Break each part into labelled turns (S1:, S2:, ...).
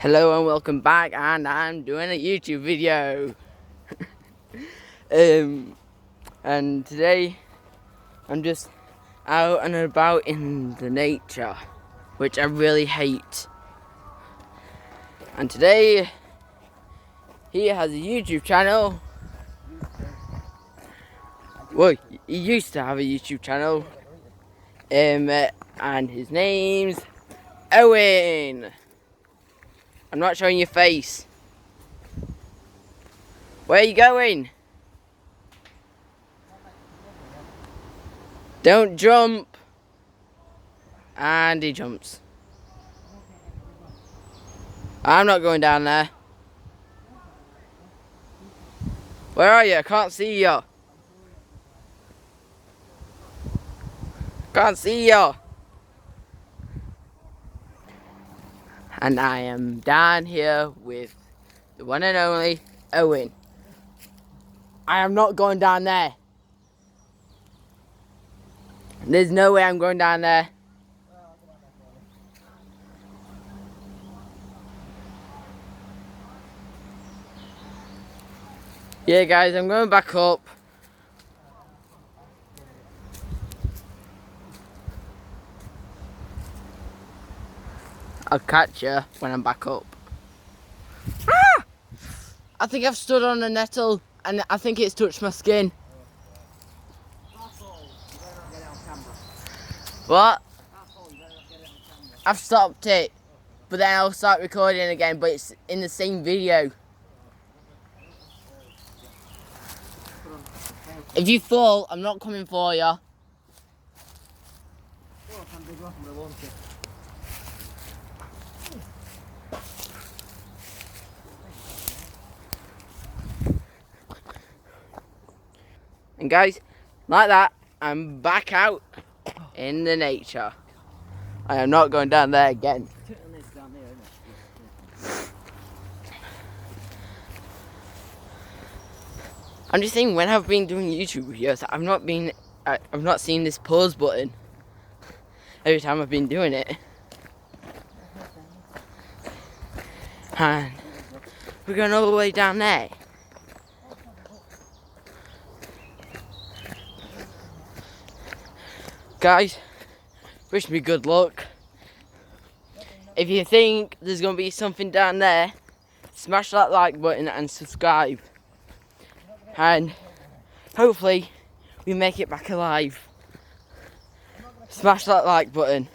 S1: Hello and welcome back, and I'm doing a YouTube video. And today I'm just out and about in the nature, which I really hate. And today he has a YouTube channel. Well, he used to have a YouTube channel. And his name's Owen. I'm not showing your face. Where are you going? Don't jump. And he jumps. I'm not going down there. Where are you? I can't see you. Can't see you. And I am down here with the one and only Owen. I am not going down there. There's no way I'm going down there. Yeah, guys, I'm going back up. I'll catch you when I'm back up. Ah! I think I've stood on a nettle and I think it's touched my skin. What? I've stopped it, but then I'll start recording again, but it's in the same video. If you fall, I'm not coming for you. And guys, like that, I'm back out in the nature. I am not going down there again. I'm just saying, when I've been doing YouTube videos, I've not seen this pause button every time I've been doing it. And we're going all the way down there. Guys, wish me good luck. If you think there's going to be something down there, smash that like button and subscribe. And hopefully we make it back alive. Smash that like button.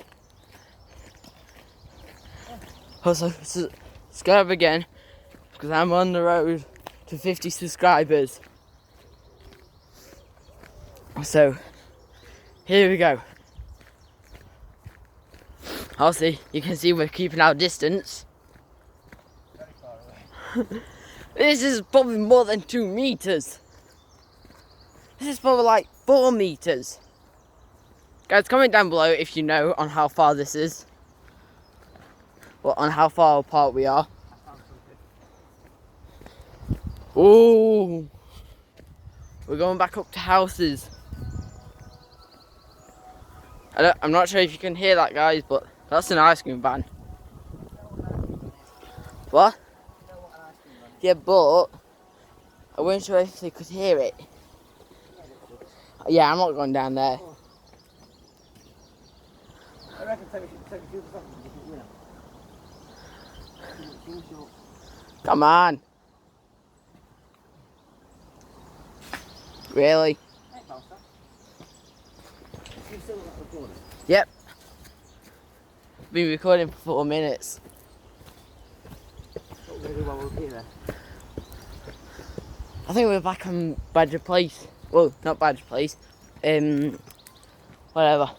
S1: Also, subscribe again, because I'm on the road to 50 subscribers. So, here we go. Also, you can see we're keeping our distance. This is probably more than 2 meters. This is probably like 4 meters. Guys, comment down below if you know on how far this is. Or on how far apart we are. Ooh. We're going back up to houses. I'm not sure if you can hear that, guys, but that's an ice cream van. What? Yeah, but I wasn't sure if they could hear it. Yeah, I'm not going down there.
S2: I reckon take a few seconds.
S1: Come on. Really? Yep. Been recording for 4 minutes.
S2: What we're going to do while we're here then?
S1: I think we're back on Badger Place. Well, not Badger Place. Whatever.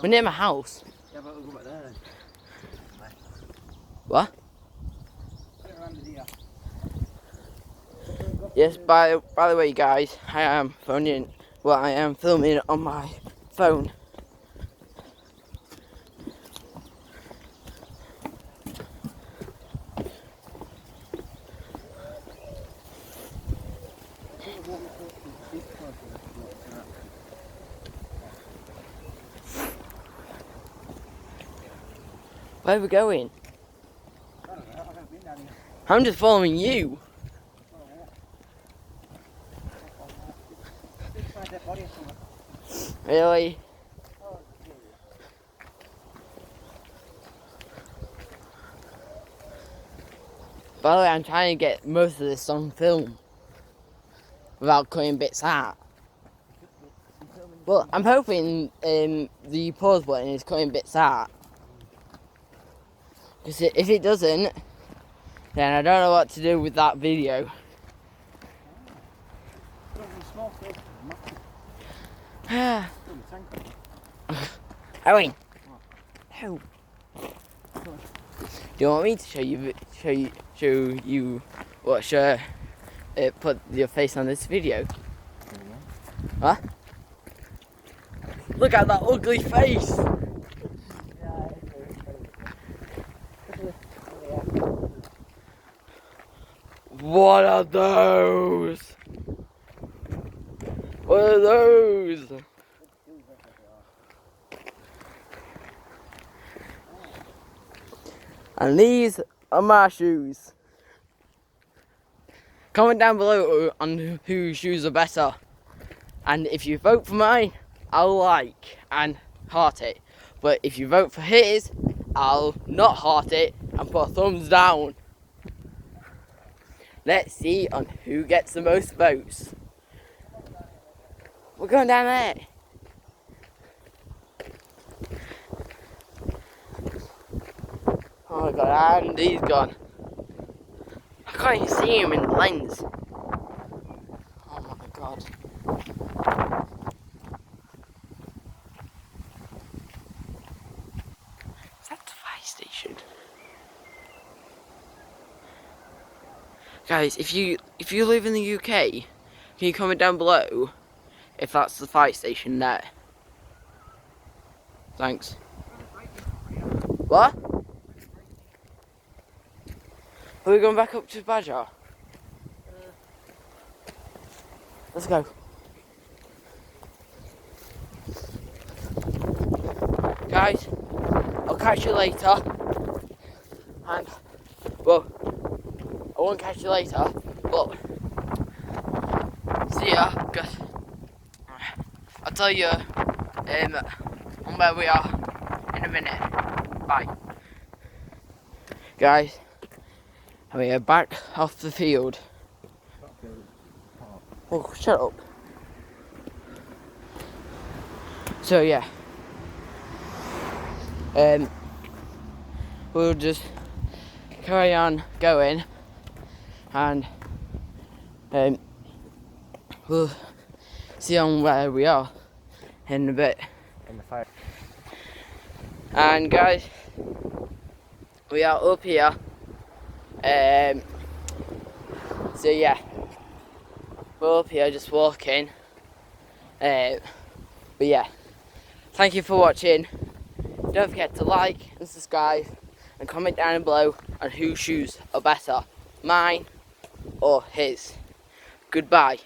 S1: We're near my house.
S2: Yeah, but we'll go back there then.
S1: What?
S2: Put it around here.
S1: Yes, by the way, guys, I am filming on my phone. Where are we going?
S2: I don't know.
S1: I'm just following you.
S2: Inside their body or something.
S1: Really?
S2: Oh,
S1: By the way, I'm trying to get most of this on film without cutting bits out. But I'm hoping the pause button is cutting bits out. Because if it doesn't, then I don't know what to do with that video.
S2: small fish. Massive.
S1: Owen. No. Do you want me to show you what put your face on this video? Huh? Look at that ugly face. What are those? What are those? And these are my shoes. Comment down below on whose shoes are better. And if you vote for mine, I'll like and heart it. But if you vote for his, I'll not heart it and put a thumbs down. Let's see on who gets the most votes. We're going down there. Oh my god, and he's gone. I can't even see him in the lens. Oh my god. Is that the fire station? Guys, if you live in the UK, can you comment down below if that's the fire station there? Thanks. What? Are we going back up to Badger? Let's go. Guys, I'll catch you later. And, well, I won't catch you later, but see ya. I'll tell you on where we are in a minute. Bye. Guys, we are back off the field. Oh, shut up. So yeah, we'll just carry on going, and we'll see on where we are in a bit.
S2: In the fire.
S1: And guys, we are up here. So yeah, we're up here just walking. But yeah, thank you for watching. Don't forget to like and subscribe and comment down below on whose shoes are better, mine or his. Goodbye.